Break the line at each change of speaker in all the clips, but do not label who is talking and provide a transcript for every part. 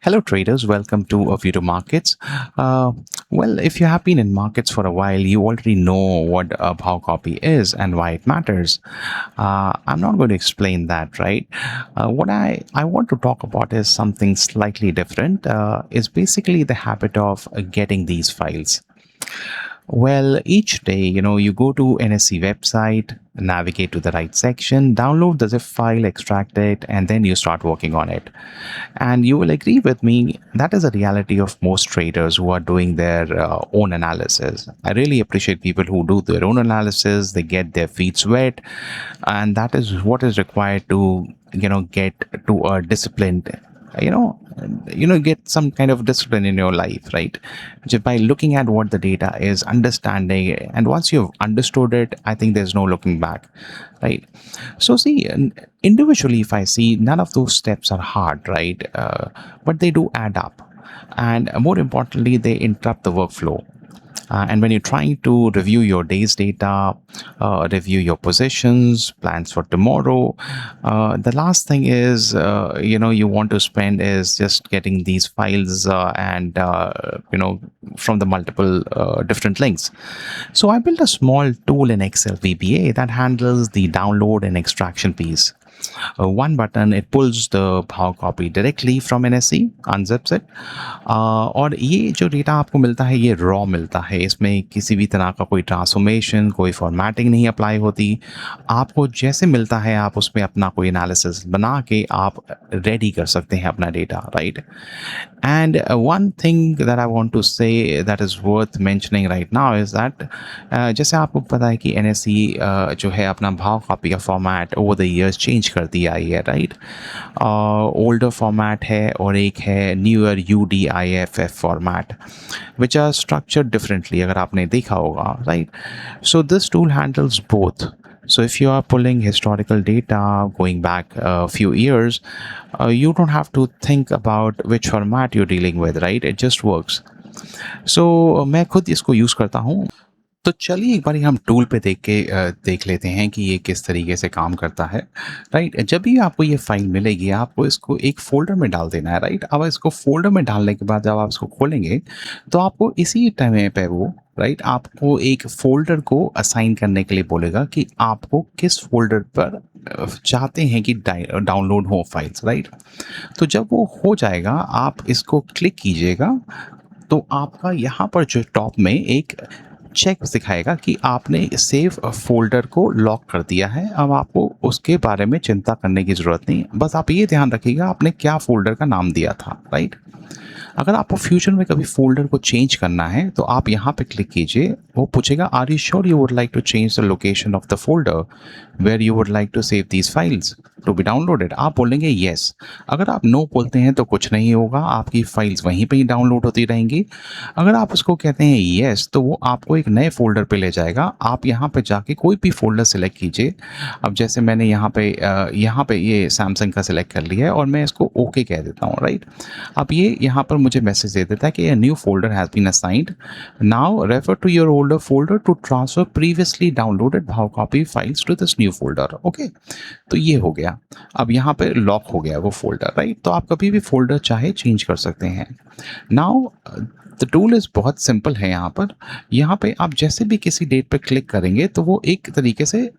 Hello, traders. Welcome to Avito Markets. If you have been in markets for a while, you already know what a Bhav copy is and why it matters. I'm not going to explain that, right? What I want to talk about is something slightly different. Is basically the habit of getting these files. Well, each day, you go to NSE website, navigate to the right section, download the zip file, extract it, and then you start working on it. And you will agree with me, that is a reality of most traders who are doing their own analysis. I really appreciate people who do their own analysis, they get their feet wet, and that is what is required to, get to a disciplined you know get some kind of discipline in your life, right? Just by looking at what the data is, understanding it, and once you've understood it, I think there's no looking back, right? So see, individually, if I see, none of those steps are hard, right? But they do add up, and more importantly, they interrupt the workflow. And when you're trying to review your day's data, review your positions, plans for tomorrow, the last thing is, you want to spend is just getting these files from the multiple different links. So I built a small tool in Excel VBA that handles the download and extraction piece. One button, it pulls the भाव copy directly from NSE, unzips it, और ये जो data आपको मिलता है ये raw मिलता है, इसमें किसी भी तरह का कोई ट्रांसफॉर्मेशन, कोई फॉर्मेटिंग नहीं अप्लाई होती। आपको जैसे मिलता है आप उसमें अपना कोई एनालिसिस बना के आप रेडी कर सकते हैं अपना data, right? And one thing that I want to say that is worth mentioning right now is that जैसे आपको पता है कि NSE जो है अपना भाव कॉपी का format over the years change कर दिया है, राइट? ओल्डर फॉर्मेट है और एक है newer UDIFF format which are structured differently, अगर आपने देखा होगा, right? So this tool handles both. So if you are pulling historical data going back a few years, you don't have to think about which format you're dealing with, right? It just works. So मैं खुद इसको use करता हूँ. तो चलिए एक बार हम tool पे देख लेते हैं कि ये किस तरीके से काम करता है, राइट? जब भी आपको ये फाइल मिलेगी, आपको इसको एक फ़ोल्डर में डाल देना है, राइट? अब इसको फ़ोल्डर में डालने के बाद जब आप इसको खोलेंगे, तो आपको इसी टाइम पे वो, राइट, आपको एक फ़ोल्डर को असाइन करने के लिए बोलेगा कि आपको किस फ़ोल्डर पर चाहते हैं कि डाउनलोड हो फाइल्स, राइट? तो जब वो हो जाएगा, आप इसको क्लिक कीजिएगा, तो आपका यहाँ पर जो टॉप में एक चेक दिखाएगा कि आपने सेव फोल्डर को लॉक कर दिया है। अब आपको उसके बारे में चिंता करने की ज़रूरत नहीं, बस आप ये ध्यान रखिएगा आपने क्या फोल्डर का नाम दिया था, राइट? अगर आपको फ्यूचर में कभी फोल्डर को चेंज करना है तो आप यहाँ पे क्लिक कीजिए, वो पूछेगा are you sure you would like to change the location of the folder where you would like to save these files to be downloaded. आप बोलेंगे येस। अगर आप नो बोलते हैं तो कुछ नहीं होगा, आपकी फाइल्स वहीं पे ही डाउनलोड होती रहेंगी। अगर आप उसको कहते हैं येस तो वो आपको एक नए फोल्डर पे ले जाएगा। आप यहाँ पे जाके कोई भी फोल्डर सेलेक्ट कीजिए। अब जैसे मैंने यहाँ पे ये सैमसंग का सिलेक्ट कर लिया है और मैं इसको ओके कह देता हूँ, राइट? अब ये यहाँ पर मुझे मैसेज दे देता है कि a new folder has been assigned. Now refer to your older folder to transfer previously downloaded भाव copy files to this new folder. Okay? तो ये हो गया। अब यहाँ पे लॉक हो गया वो फोल्डर, राइट? तो आप कभी भी फोल्डर चाहे चेंज कर सकते हैं। नाउ द टूल इज़ बहुत सिंपल है। यहाँ पे आप जैसे भी किसी डेट पे क्लिक करेंगे तो वो एक तरीके से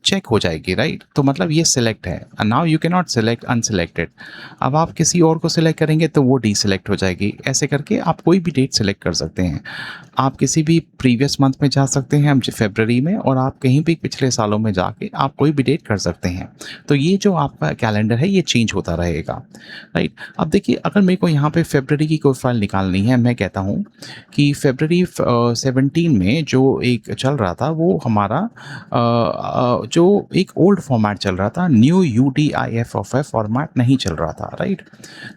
चेक हो जाएगी, राइट? तो मतलब ये सिलेक्ट है। Now you can not select unselected. अब आप किसी और को सिलेक्ट करेंगे तो वो डीसिलेक्ट हो जाएगी। ऐसे करके आप कोई भी डेट सेलेक्ट कर सकते हैं। आप किसी भी प्रीवियस मंथ में जा सकते हैं, फरवरी में, और आप कहीं भी पिछले सालों में जाके आप कोई भी डेट कर सकते हैं। तो ये जो आपका कैलेंडर है ये चेंज होता रहेगा, राइट? अब देखिए, अगर मेरे को यहाँ पे फरवरी की कोई फाइल निकालनी है, मैं कहता हूँ कि फरवरी 17 में जो एक चल रहा था वो हमारा जो एक ओल्ड फॉर्मेट चल रहा था, न्यू UDIFF फॉर्मेट नहीं चल रहा था, राइट?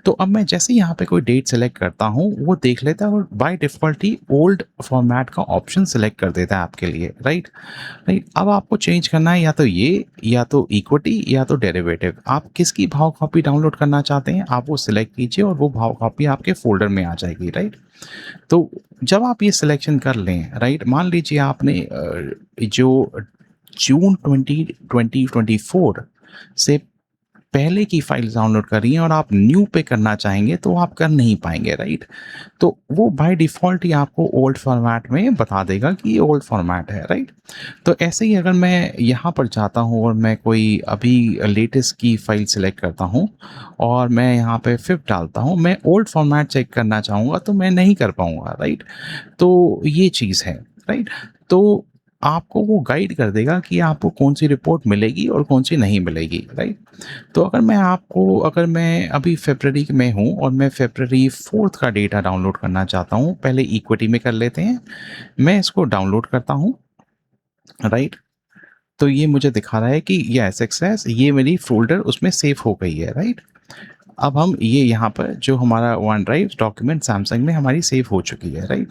तो अब मैं जैसे यहाँ पे कोई डेट सेलेक्ट करता हूँ वो देख लेता है और by default he old format का ऑप्शन सेलेक्ट कर देता है आपके लिए, राइट? अब आपको चेंज करना है या तो ये, या तो इक्विटी, या तो डेरिवेटिव। आप किसकी भाव कॉपी डाउनलोड करना चाहते हैं आप वो सिलेक्ट कीजिए और वो भाव कॉपी आपके फोल्डर में आ जाएगी, राइट? तो जब आप ये सिलेक्शन कर लें, राइट, मान लीजिए आपने जो जून 2024 से पहले की फाइल्स डाउनलोड कर रही हैं और आप न्यू पे करना चाहेंगे तो आप कर नहीं पाएंगे, राइट? तो वो बाय डिफ़ॉल्ट ही आपको ओल्ड फॉर्मेट में बता देगा कि ये ओल्ड फॉर्मेट है, राइट? तो ऐसे ही अगर मैं यहाँ पर जाता हूँ और मैं कोई अभी लेटेस्ट की फ़ाइल सेलेक्ट करता हूँ और मैं यहाँ पे 5th डालता हूँ, मैं ओल्ड फॉर्मेट चेक करना चाहूँगा तो मैं नहीं कर पाऊँगा, राइट? तो ये चीज़ है, राइट? तो आपको वो गाइड कर देगा कि आपको कौन-सी रिपोर्ट मिलेगी और कौन-सी नहीं मिलेगी, राइट? तो अगर मैं अभी फ़रवरी में हूँ और मैं फ़रवरी 4th का डेटा डाउनलोड करना चाहता हूँ, पहले इक्विटी में कर लेते हैं। मैं इसको डाउनलोड करता हूँ, राइट? तो ये मुझे दिखा रहा है कि ये सक्सेस, ये मेरी फ़ोल्डर उसमें सेव हो गई है, राइट? अब हम ये यहाँ पर जो हमारा वन ड्राइव डॉक्यूमेंट सैमसंग में हमारी सेव हो चुकी है, राइट?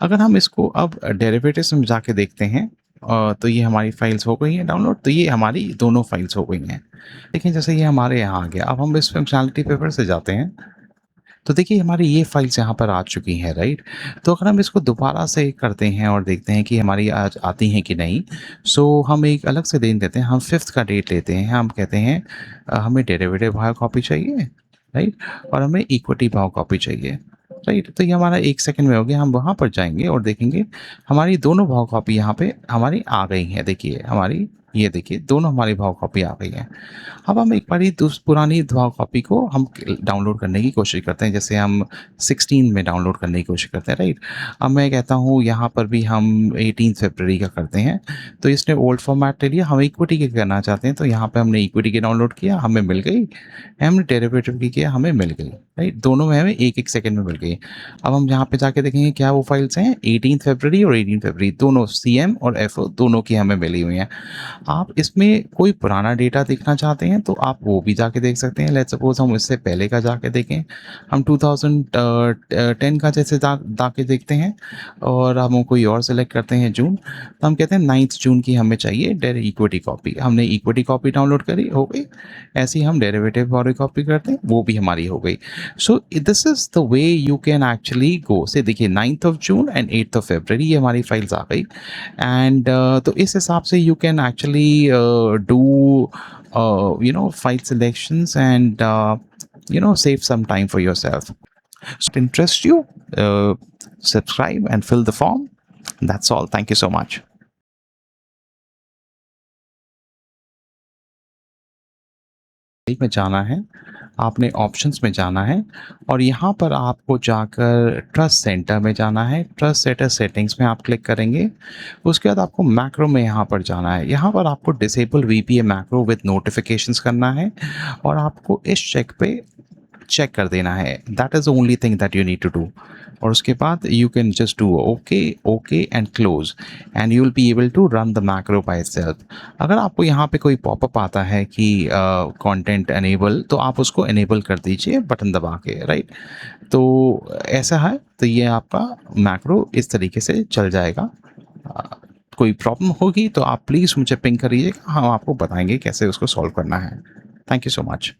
अगर हम इसको अब डेरिवेटिव्स में जाके देखते हैं तो ये हमारी फाइल्स हो गई हैं डाउनलोड, तो ये हमारी दोनों फाइल्स हो गई हैं। देखिए जैसे ये हमारे यहाँ आ गया, अब हम इस फंक्शनैलिटी पे फिर से जाते हैं, तो देखिए हमारी ये फाइल्स यहाँ पर आ चुकी हैं, राइट? तो अगर हम इसको दोबारा से करते हैं और देखते हैं कि हमारी आज आती हैं कि नहीं, सो हम एक अलग से दिन देते हैं, हम 5th का डेट लेते हैं, हम कहते हैं हमें डेरिवेटिव भाव कॉपी चाहिए, राइट? और हमें इक्विटी भाव कॉपी चाहिए, राइट? तो ये हमारा 1 सेकंड में हो गया, हम वहाँ पर जाएँगे और देखेंगे हमारी दोनों भाव कॉपी यहाँ पे हमारी आ गई हैं, देखिए हमारी, ये देखिए दोनों हमारी भाव कॉपी आ गई हैं। अब हम एक बारी पुरानी भाव कॉपी को हम डाउनलोड करने की कोशिश करते हैं, जैसे हम 16 में डाउनलोड करने की कोशिश करते हैं, राइट? अब मैं कहता हूँ यहाँ पर भी हम 18 फरवरी का करते हैं, तो इसने ओल्ड फॉर्मेट ले लिया, हम इक्विटी के करना चाहते हैं, तो यहाँ पे हमने इक्विटी की डाउनलोड किया, हमें मिल गई। हमने डेरिवेटिव की किया, हमें मिल गई, राइट? दोनों में हमें 1-1 सेकंड में मिल गई। अब हम यहाँ पे जाके देखेंगे क्या वो फाइल्स हैं, 18 फरवरी और 18 फरवरी दोनों सीएम और एफओ दोनों की हमें मिली हुई हैं। आप इसमें कोई पुराना डेटा देखना चाहते हैं तो आप वो भी जाके देख सकते हैं। लेट्स सपोज़ हम इससे पहले का जाके देखें, हम 2010 का जैसे जाके देखते हैं और हम कोई और सेलेक्ट करते हैं जून, तो हम कहते हैं 9th जून की हमें चाहिए इक्विटी कॉपी। हमने इक्विटी कॉपी डाउनलोड करी, हो गई। ऐसे ही हम डेरिवेटिव वाली कॉपी करते हैं, वो भी हमारी हो गई। So this is the way you can actually go से देखिए 9th of June and 8th of February ये हमारी फाइल्स आ गई एंड तो इस हिसाब से you can actually do file selections and save some time for yourself. So if it interests you, subscribe and fill the form. That's all. Thank you so much. में जाना है, आपने ऑप्शंस में जाना है और यहाँ पर आपको जाकर ट्रस्ट सेंटर में जाना है। ट्रस्ट सेंटर सेटिंग्स में आप क्लिक करेंगे, उसके बाद आपको मैक्रो में यहाँ पर जाना है। यहाँ पर आपको disable VBA macro with notifications करना है और आपको इस चेक कर देना है। That is the only thing that you need to do. और उसके बाद you can just do okay and close and you will be able to run the macro by itself. अगर आपको यहाँ पे कोई पॉपअप आता है कि कंटेंट एनेबल, तो आप उसको एनेबल कर दीजिए बटन दबा के, राइट? तो ऐसा है, तो ये आपका मैक्रो इस तरीके से चल जाएगा। कोई प्रॉब्लम होगी तो आप प्लीज़ मुझे पिंग करिएगा, हम आपको बताएंगे कैसे उसको सॉल्व करना है। Thank you so much.